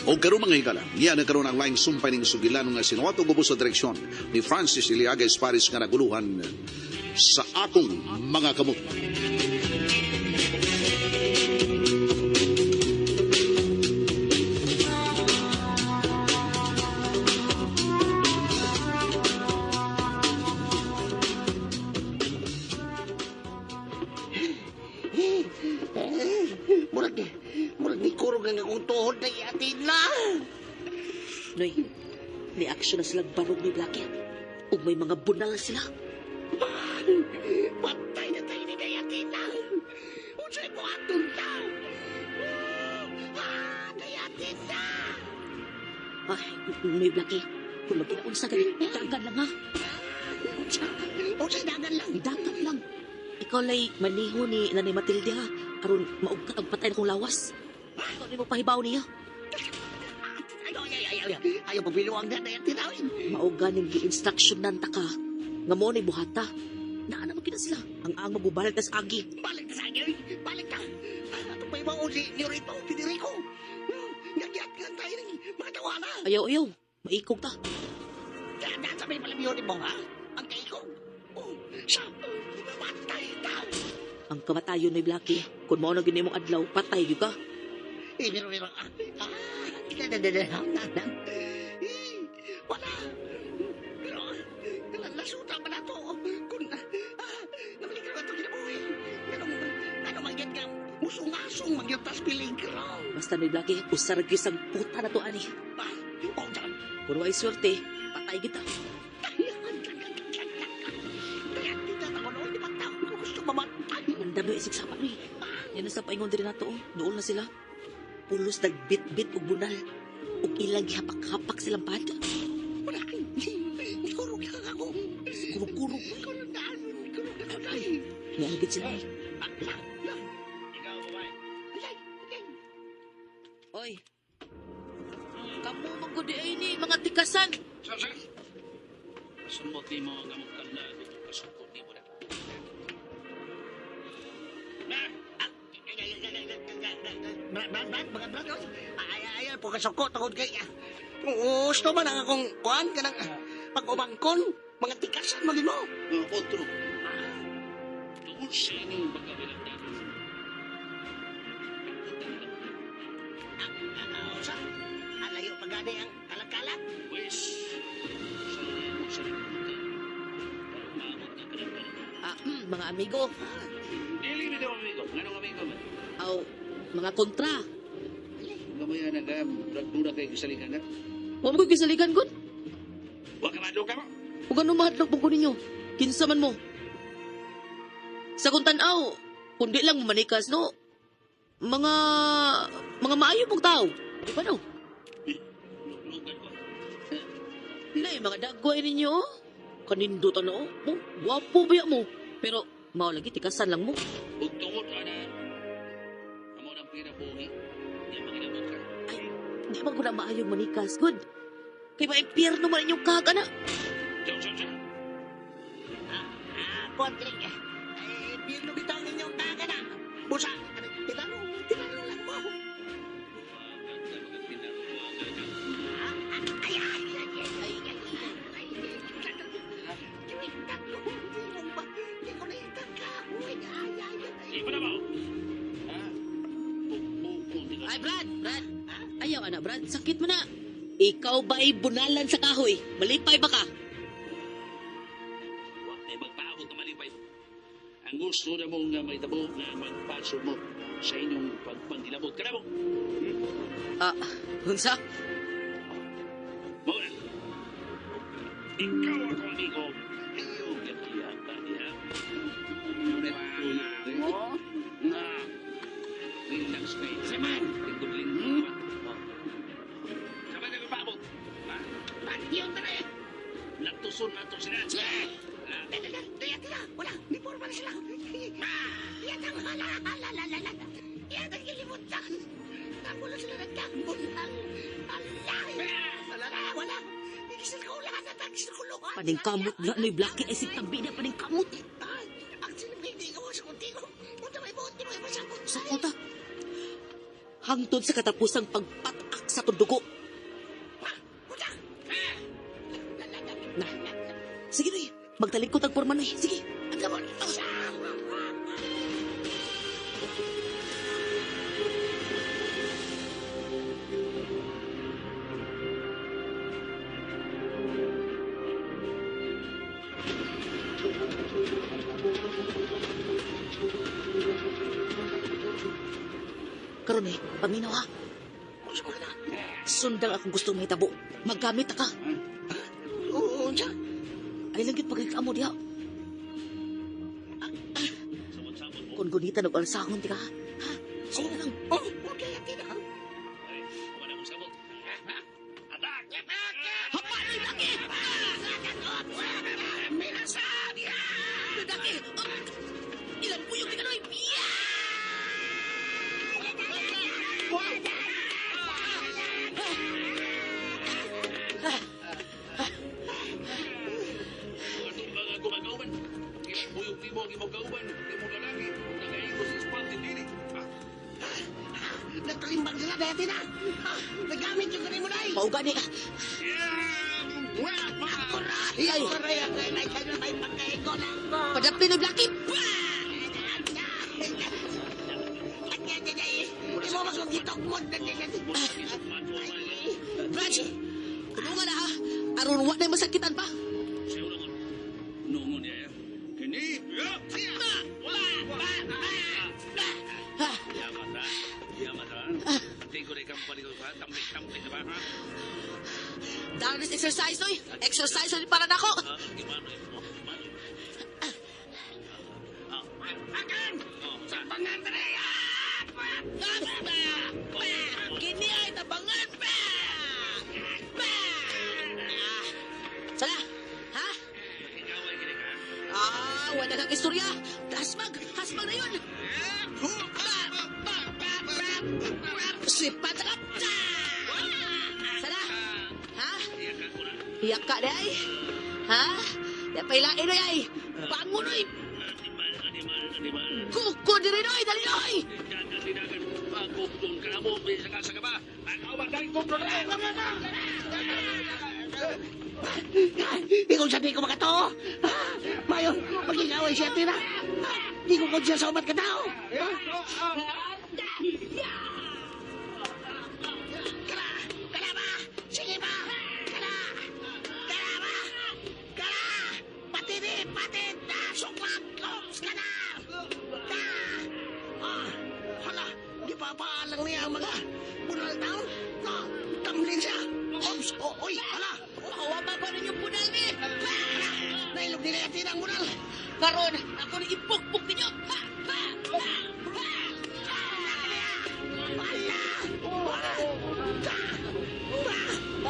O karon mga higala, niya na karon ang laing sumpay ning sugilan nga sinuwato gubos sa direksyon ni Francis Iliaga Esparis nga naguluhan sa atong mga kamot. Murag ni kurog lang akong tuhod na iatid na. Noy, may aksyon na silang barog ni Blackie. Ug may mga bunal na sila. Patay na tayo ni Dayatin na. Unsay mo atong na. Dayatin na. Ay, Noy Blackie, kung magkinaunsa ka dagan lang ha. Unsay dagan lang. Dagan lang. Ikaw lay maniho ni Nanay Matilde ha. Aron maugkat ang patay na kong lawas. Ikaw ni mo pahibaw niya. Ayaw pabiluwang na Dayatin na. Mauganing gi-instruction ng taka. Nga mo ni buhata. Naana mo kina sila. Ang magbubalik na sa agi. Balik sa akin. Balik ka. Atong pa ibang si Niorito, Federico. Nagyat ka tayo ng mga tawana. Ayaw. Maikog ta. Daan sa may palamiyon mo ha. Ang kaikog. Siya. Matay daw. Ang kamatayon ni Blackie. Kung mo na ginimong adlaw, patay yun ka. Pero. Wala. Pero, nasuta pa na to. Kung nabalik ka ito kinabuhi. Anong magyat ka musungasong magyutas peligro. Basta ni Blackie, usaragis ang puta na to, ani. Oo, dyan. Kung ay swerte, patay kita. Kaya tita ako noon, di ba tao ko gusto mamatay? Ang dami isip sa ni. Yan na sa paingon din na to, doon na sila. Pulos nagbit-bit og bunal. Ug ilang hapak-hapak silang pada. Wala, hindi kurog ka ako. Kurog-kurog. Kurog na tayo. Nianggit sila. Ikaw, babae. Oy, kamu manggudi ay ni mga tikasan. Sir. Sumot ni mo ang among kanda dito kasukot ni mo na. Brad, ay, po kasukot ako kay. Gusto man ang akong kuhan ka ng pag-ubangkon, mga tikasan mo mo. Otro. Doon sa inyong pagkabilang dito. Sa, alayo pagani ang kalak-kalak. Pues, sa limutan. Para umabot na kalang-kalang. Mga amigo. Dili mi daw amigo. Nganong amigo man? Aw, mga kontra. Gamaya na ka, nagdura kay kisalikan na. Huwag mo kisaligan ko. Huwag ka madlo ka mo. Kung ano mahadlok po ko ninyo, kinsa man mo. Sa kung tanaw, kundi lang manikas, no? Mga maayo pong tao. Di ba no? Lugan ko. Nay, mga dagway ninyo. Kanindo ta no? Wapo ba mo? Pero, mao lagi, tikasan lang mo. Huwag tungod, ana. Amo ng pira buhi. Di maginabot ka. Ay, di ba ko na maayong manikas? Good. Kaya ma-impyerno man inyong kaga na. Diyan. Patrick, bino bitaw ninyong taga na. Busa, tinanong lang mo. Ay, Brad! Ayaw, anak, Brad. Sakit mo na. Ikaw ba ay bunalan sa kahoy? Malipay ba ka? Huwag na magpaabot na malipay. Ang gusto na mong may tabo na magpaso mo sa inyong pagpangilabot ka na mo. Hunsa? Muna. Ikaw ako, amigo. Ayaw yata niya. Ngunit mo na relax kayo. Saman! Lingkod-lingkod ba? Sabay na magpaabot. Patiyo na rin. Natuson na ito sila. Tira. Wala, may forma na sila. Yatang halalala. Yatang kilimutan. Nakulo sila nagtanggol ng alay. Wala. Ikisil ko ulang at ikisil ko lukan. Paning kamot na ni Blackie ay si tabi na paning kamot. Ang sinipindi ko sa kuntigo. Punta may buti mo yung masakot. Sa kota. Hangtod sa katapusang pagpatak sa tundugo. Na. Sige, Noy. Magtalikot ang porma, Noy. Sige. Ang gamot. Karon eh, paminaw ha. Gusto mo na. Sundang akong gusto mahitabo. Maggamit ka. Oo, siya. Ay langit pagkakamo diha. Sabot-sabot mo. Kung gunita nag-alsahon di ka. Ha? Sige na lang. Oh, okay, tira. Ay, wala mong sabot. Atak! Hapaloy laki! Minasan! Daki! Ilan po yung tikanoy? Atong mga gumagauban. Ipuyog ni mo ang imong kauban. Imong lalaki. Nagaigo sa spot ni Dili. Nagkalimbang sila dati na. Nagamit yung kanimo na eh. Maugani ka. Ay, aray, aray, ay, kayo na may pagkaiko na ako. Padapin ng laki. Di mo mas magitokmod na nila. Brad, tulungan na ha. Aron wa na masakitan pa. Siya ulang ko. Noongon niya. Kini. Ha? Yamat ha. Yamat ha. Tingko na ikampani ko ha. Tampik-tampik ka ba ha? Darkness exercise, Noy. Exercise ulit para na ako. Gimano yun mo? Gimano yun? Akan! Sa pangandareya! Kini ay tabangan pa! Sana, ha? Ikaw ay kini ka? Wala kang istorya. Hasmag na yun. Sipat ka. Sana, ha? Iyak ka ko na. Iyak ka na ay. Ha? Napailain na ay. Bangon ay. Animal. Kuko diri noy, dali noy. Dagan. Pagkukton ka na mo. Bisa ka sa kaba. Ako ba? Dahil kukton na. Di ko sabi ko makato. Mayon, mag-ingaway siya tira. Di ko kung siya sa umat ka tao. Kala ba? Sige ba? Kala ba? Kala! Patid na! Suklak! Ops ka na! Hala, di pa paalang niya ang mga bunal tao? Tamlin siya! Ops! Oy! Hala! Awa pa pa rin yung punal ni. Nailog nila yung tinang bunal! Karon, ako na ipukpuk ninyo. Ha? Ha?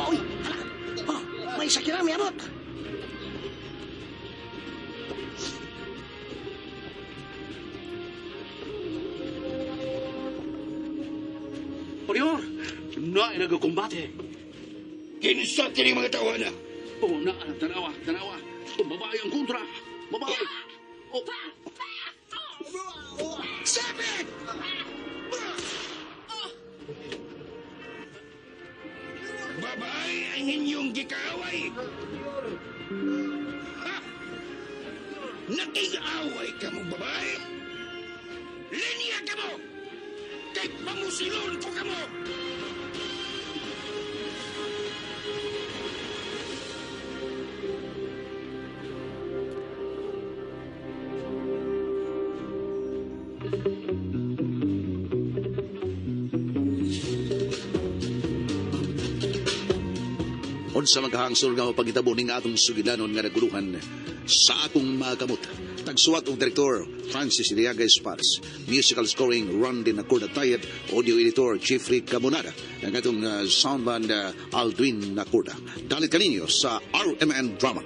Oy! Hala! May sakira, may abot! Orior! Na ay nagkumbate. Kinsa kini mga tawana? Oo na. Tanawa. Kung babae ang kontra. Babae. Oh. Sabit! Babae ang inyong gikaaway. Ha? Nag-away ka mo, babae? Linya ka mo! Kay pamusilon ko ka mo! Unsa magkahangsol nga pagitabo ning atong sugilanon nga naguluhan sa akong mga kamot. Tagsuwat og direktor Francis Iliaga Espares, musical scoring Rondin Acorda Tayed, audio editor Jeffrey Cabonada, ang atong sound band Aldwin Acorda. Dalit kaninyo sa RMN Drama.